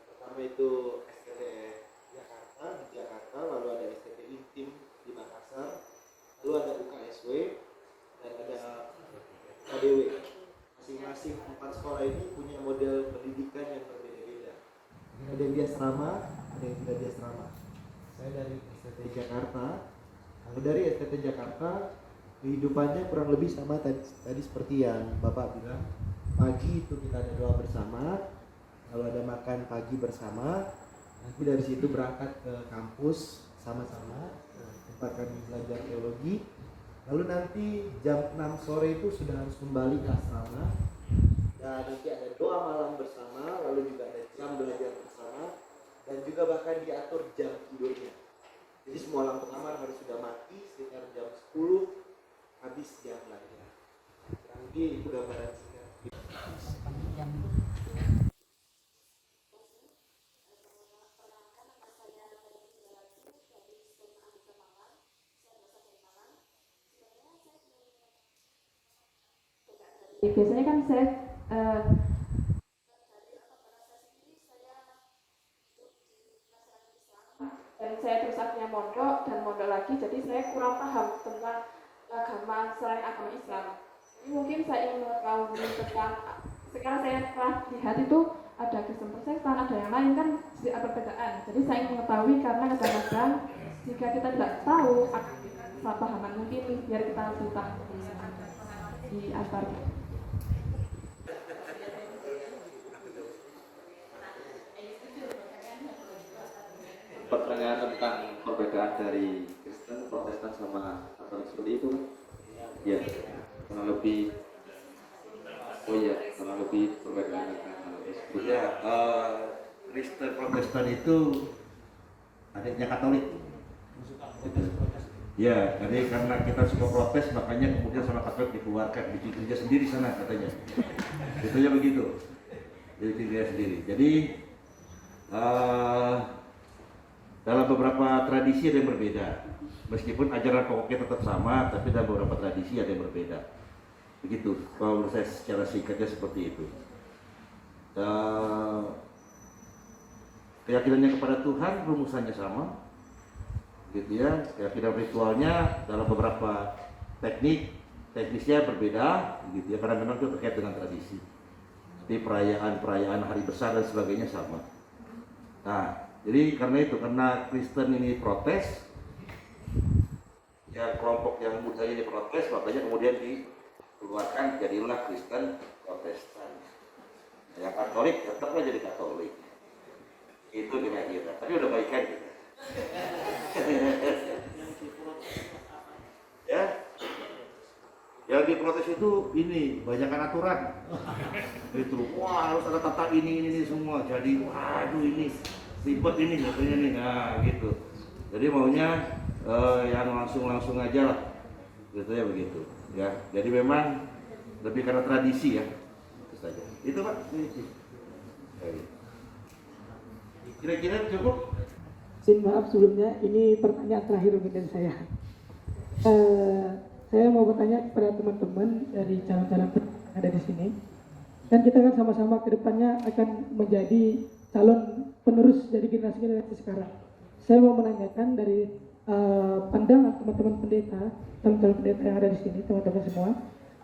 Pertama itu STT Jakarta, lalu ada STT Intim di Makassar, lalu ada UKSW, dan ada KDW. Masing-masing 4 sekolah ini punya model pendidikan yang berbeda-beda. Ada yang di asrama, ada yang tidak di asrama. Saya dari STT Jakarta. Kalau dari STT Jakarta, kehidupannya kurang lebih sama tadi seperti yang Bapak bilang. Pagi itu kita ada doa bersama, lalu ada makan pagi bersama, nanti dari situ berangkat ke kampus sama-sama tempat kami belajar teologi, lalu nanti jam 6 sore itu sudah harus kembali ke asrama, dan nanti ada doa malam bersama, lalu juga ada jam belajar bersama, dan juga bahkan diatur jam tidurnya. Jadi semua lampu kamar harus sudah mati sekitar jam 10 habis jam belajar. Kurang lebih itu gambaran singkat. Biasanya kan saya dan saya terus akhirnya mondok dan mondok lagi, jadi saya kurang paham tentang agama selain agama Islam. Jadi mungkin saya ingin mengetahui tentang, sekarang saya telah lihat itu ada Kristen Protestan, ada yang lain kan sedikit perbedaan. Jadi saya ingin mengetahui karena kadang-kadang jika kita tidak tahu salah pahaman mungkin biar kita lebih tahu di antar. Pertanyaan tentang perbedaan dari Kristen, Protestan sama Katolik seperti itu, ya kurang lebih. Oh iya, kurang lebih perbedaan antara seperti Ya, Kristen Protestan itu adiknya Katolik. Gitu. Ya, jadi karena kita suka protes, makanya kemudian sama Katolik dikeluarkan, bikin gereja sendiri sana katanya. Itu ya begitu, jadi gereja sendiri. Jadi dalam beberapa tradisi ada yang berbeda, meskipun ajaran pokoknya tetap sama, tapi dalam beberapa tradisi ada yang berbeda. Begitu, kalau menurut saya secara singkatnya seperti itu. Keyakinannya kepada Tuhan rumusannya sama, gitu ya. Keyakinan ritualnya dalam beberapa teknisnya berbeda, gitu ya, karena memang itu terkait dengan tradisi. Seperti perayaan hari besar dan sebagainya sama. Nah, jadi karena Kristen ini protes, ya kelompok yang muda ini protes, makanya kemudian dikeluarkan jadilah Kristen Protestan. Yang Katolik tetaplah jadi Katolik. Itu kira-kira. Tapi udah baikan kita. Ya, yang diprotes itu ini banyakkan aturan. Itu, wah harus ada tata ini semua. Jadi, waduh ini ribet ini katanya nih, nah gitu. Jadi maunya yang langsung aja lah, gitu ya begitu. Ya, jadi memang lebih karena tradisi ya, itu saja. Itu Pak. Kira-kira cukup? Izin maaf sebelumnya, ini pertanyaan terakhir mungkin dari saya. Saya mau bertanya kepada teman-teman dari calon-calon yang ada di sini. Dan kita kan sama-sama ke depannya akan menjadi calon penerus dari generasi sekarang. Saya mau menanyakan dari pandangan teman-teman pendeta, teman-teman pendeta yang ada di sini, teman-teman semua,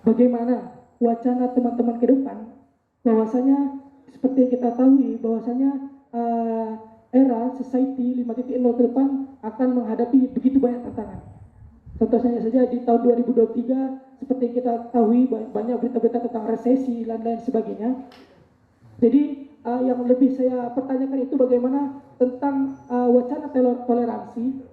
bagaimana wacana teman-teman ke depan, bahwasanya seperti yang kita tahu, bahwasanya era society 5.0 ke depan akan menghadapi begitu banyak tantangan. Contohnya saja di tahun 2023, seperti yang kita tahu banyak berita-berita tentang resesi dan lain sebagainya. Jadi yang lebih saya pertanyakan itu bagaimana tentang wacana toleransi,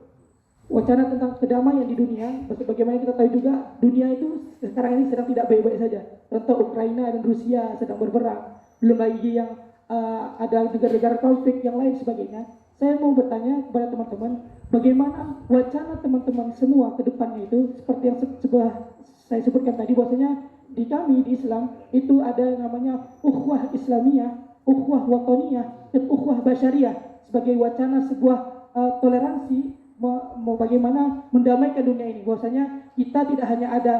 wacana tentang kedamaian di dunia. Bagaimana kita tahu juga dunia itu sekarang ini sedang tidak baik-baik saja. Contoh Ukraina dan Rusia sedang berperang, belum lagi yang ada negara-negara konflik yang lain sebagainya. Saya mau bertanya kepada teman-teman, bagaimana wacana teman-teman semua ke depannya itu seperti yang saya sebutkan tadi, bahwasanya di kami di Islam itu ada namanya ukhuwah Islamiyah, ukhuwah wataniyah, dan ukhuwah basyariyah sebagai wacana sebuah toleransi, bagaimana mendamaikan dunia ini. Bahwasanya kita tidak hanya ada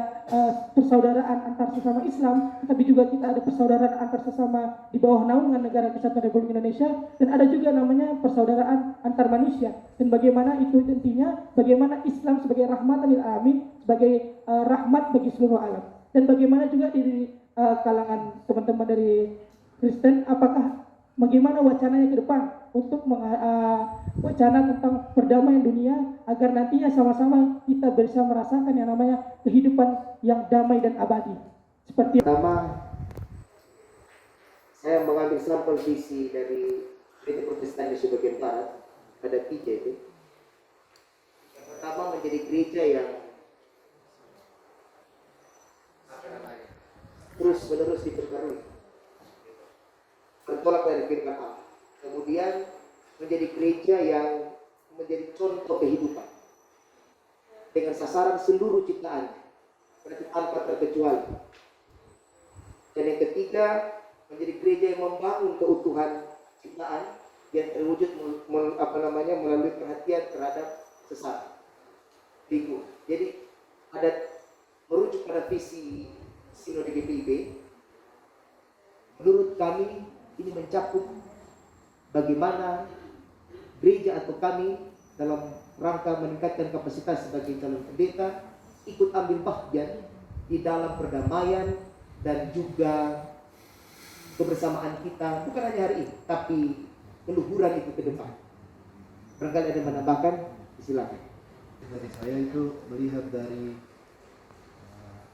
persaudaraan antar sesama Islam, tetapi juga kita ada persaudaraan antar sesama di bawah naungan Negara Kesatuan Republik Indonesia, dan ada juga namanya persaudaraan antar manusia. Dan bagaimana itu intinya, bagaimana Islam sebagai rahmatan lil alamin, sebagai rahmat bagi seluruh alam. Dan bagaimana juga di kalangan teman-teman dari Kristen, apakah bagaimana wacananya ke depan untuk wacana tentang perdamaian dunia, agar nantinya sama-sama kita bisa merasakan yang namanya kehidupan yang damai dan abadi. Seperti pertama, saya mengambil sampel visi dari gereja Protestan di sebagian barat, ada 3 itu. Yang pertama, menjadi gereja yang terus-menerus diperbarui, bertolak dari firman Allah. Kemudian menjadi gereja yang menjadi contoh kehidupan dengan sasaran seluruh ciptaan, berarti tanpa terkecuali. Dan yang ketiga, menjadi gereja yang membangun keutuhan ciptaan yang terwujud melalui perhatian terhadap sesama. Jadi ada merujuk pada visi Sinode GPIB, menurut kami ini mencakup bagaimana gereja atau kami dalam rangka meningkatkan kapasitas sebagai calon pendeta ikut ambil bagian di dalam perdamaian dan juga kebersamaan kita, bukan hanya hari ini, tapi keluhuran itu ke depan. Barangkali ada yang menambahkan, silakan. Dari saya itu melihat dari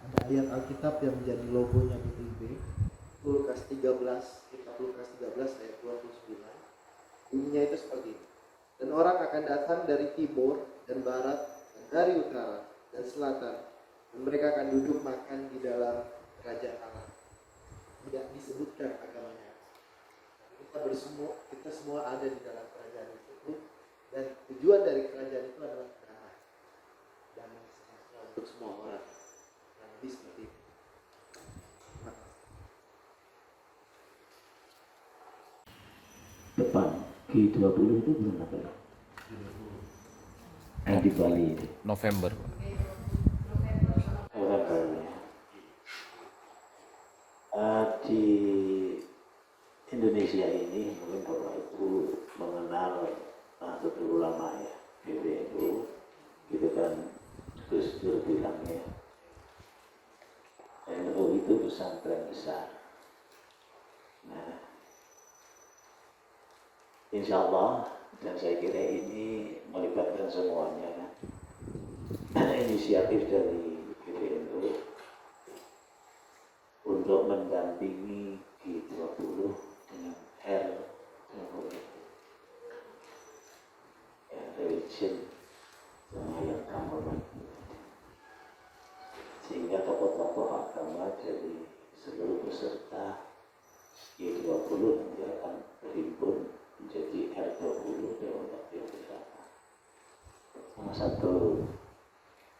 ada ayat Alkitab yang menjadi logonya GPIB, Lukas 13, kitab Lukas 13 ayat 29. Bunyinya itu seperti ini. Dan orang akan datang dari timur dan barat dan dari utara dan selatan, dan mereka akan duduk makan di dalam kerajaan Allah. Tidak disebutkan agamanya. Kita semua ada di dalam kerajaan itu, dan tujuan dari kerajaan itu adalah damai. Damai sejahtera untuk semua orang. Nah, lebih seperti itu. Depan G20 itu bulan apa ya? Yang di Bali itu. November. November ya. Di Indonesia ini mungkin Bapak Ibu mengenal Nahdlatul Ulama ya, PBNU, gitu kan. Gus Dur bilangnya NU itu pesantren besar. Nah, insya Allah, dan saya kira ini melibatkan semuanya kan, inisiatif dari PBNU untuk mendampingi G20 dengan religion sama yang kamu, sehingga tokoh-tokoh agama dari seluruh peserta G20 nanti akan berhimpun menjadi R20 Dewan Wakil Bersama. Salah satu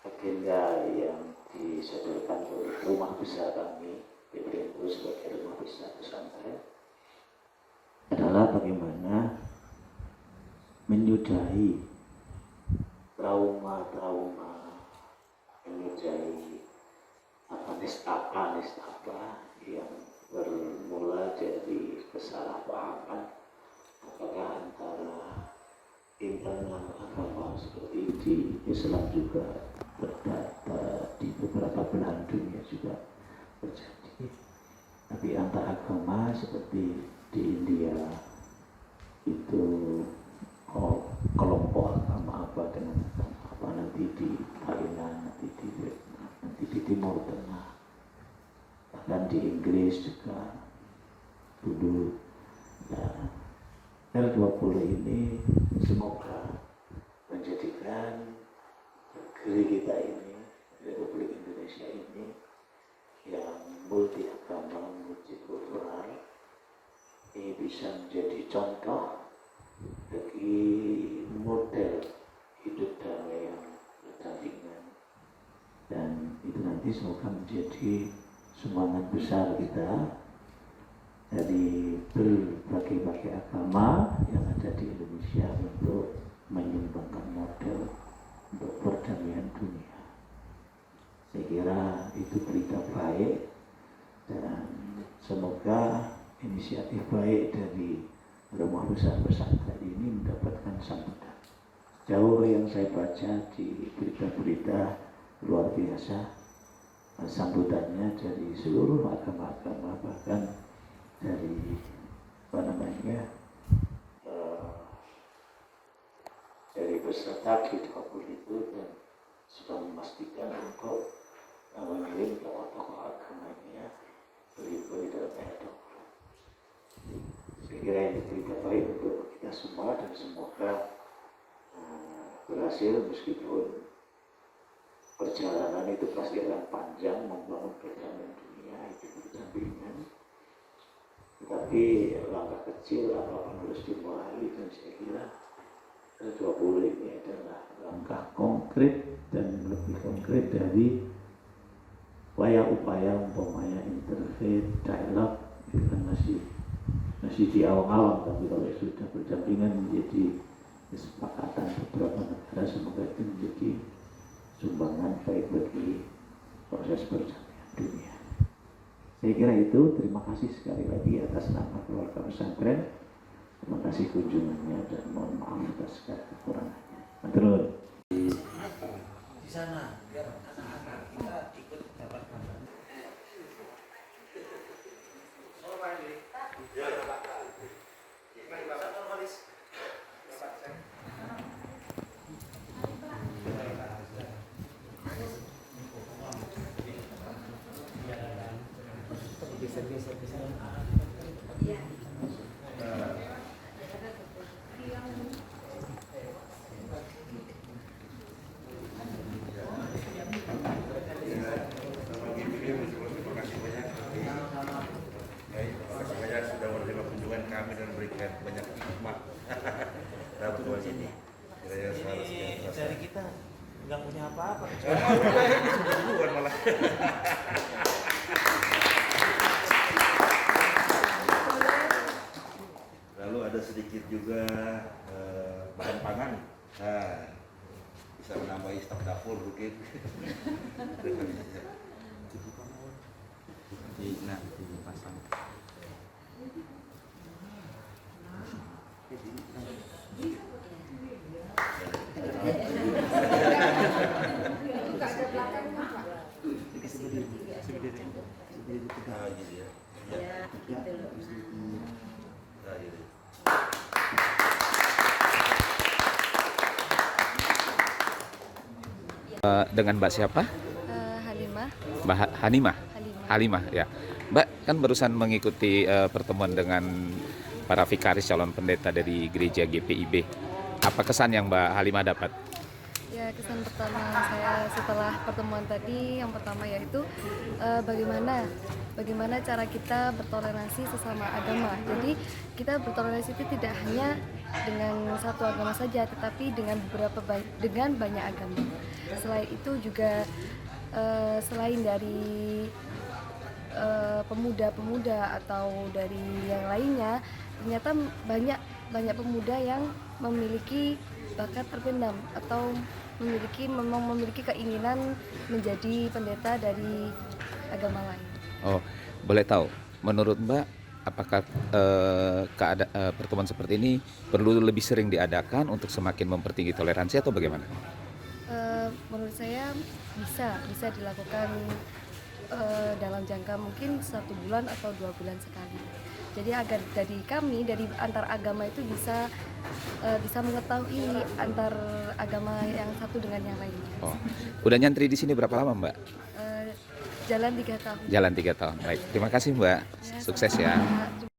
agenda yang disodorkan oleh rumah besar kami PBNU sebagai rumah besar pesantren adalah bagaimana menyudahi trauma-trauma, menyudahi nestapa yang bermula dari kesalahpahaman apakah antara internal agama seperti di Islam juga di beberapa belahan dunia juga terjadi, tapi antar agama seperti di India itu kelompok agama apa dengan agama apa, nanti di Thailand, nanti di Vietnam, nanti di Timur Tengah, bahkan di Inggris juga dulu. Nah, R20 ini semoga menjadikan negeri kita ini, Republik Indonesia ini, yang multi agama, multi kultural, ini bisa menjadi contoh bagi model hidup damai yang berdampingan, dan itu nanti semoga menjadi semangat besar kita dari berbagai-bagai agama yang ada di Indonesia untuk menyumbangkan model untuk perdamaian dunia. Saya kira itu berita baik, dan semoga inisiatif baik dari rumah besar pesantren ini mendapatkan sambutan. Jauh yang saya baca di berita-berita luar biasa, sambutannya dari seluruh agama-agama, bahkan dari dari peserta G20 itu, dan sudah memastikan untuk mengirim tokoh-tokoh agamanya beri dalam R20. Saya kira ini berita baik untuk kita semua, dan semoga berhasil, meskipun perjalanan itu pasti akan panjang membangun perdamaian dunia itu berdampingan. Tetapi langkah kecil apapun harus dimulai, dan saya kira R20 ini adalah langkah konkret dan lebih konkret dari upaya umpamanya interfaith dialog. Itu kan masih di awal-awal, tapi kalau sudah berdampingan menjadi kesepakatan beberapa negara, semoga itu menjadi sumbangan baik bagi proses perdamaian dunia. Saya kira itu. Terima kasih sekali lagi atas nama keluarga pesantren. Terima kasih kunjungannya dan mohon maaf atas segala kekurangannya. Matur. Di sana biar anak-anak kita ikut dapat gambar. Sudah menerima kunjungan kami dan memberikan banyak hikmah dapat buat ini. Dari kita nggak punya apa-apa. Bukan malah. Lalu ada sedikit juga bahan pangan. Nah, bisa menambahi stok dapur mungkin. Nah, dipasang. Dengan Mbak siapa? Halimah. Mbak Halimah ya. Mbak kan barusan mengikuti pertemuan dengan para vikaris calon pendeta dari gereja GPIB. Apa kesan yang Mbak Halimah dapat? Ya, kesan pertama saya setelah pertemuan tadi yang pertama yaitu bagaimana cara kita bertoleransi sesama agama. Jadi kita bertoleransi itu tidak hanya dengan satu agama saja, tetapi dengan banyak agama. Selain itu juga selain dari pemuda-pemuda atau dari yang lainnya, ternyata banyak pemuda yang memiliki bakat terpendam atau memiliki keinginan menjadi pendeta dari agama lain. Oh, boleh tahu menurut Mbak apakah pertemuan seperti ini perlu lebih sering diadakan untuk semakin mempertinggi toleransi atau bagaimana? Menurut saya bisa dilakukan dalam jangka mungkin 1 bulan atau 2 bulan sekali. Jadi agar dari antar agama itu bisa mengetahui antar agama yang satu dengan yang lainnya. Oh, udah nyantri di sini berapa lama Mbak? Jalan 3 tahun. Jalan 3 tahun. Baik, terima kasih Mbak. Sukses ya.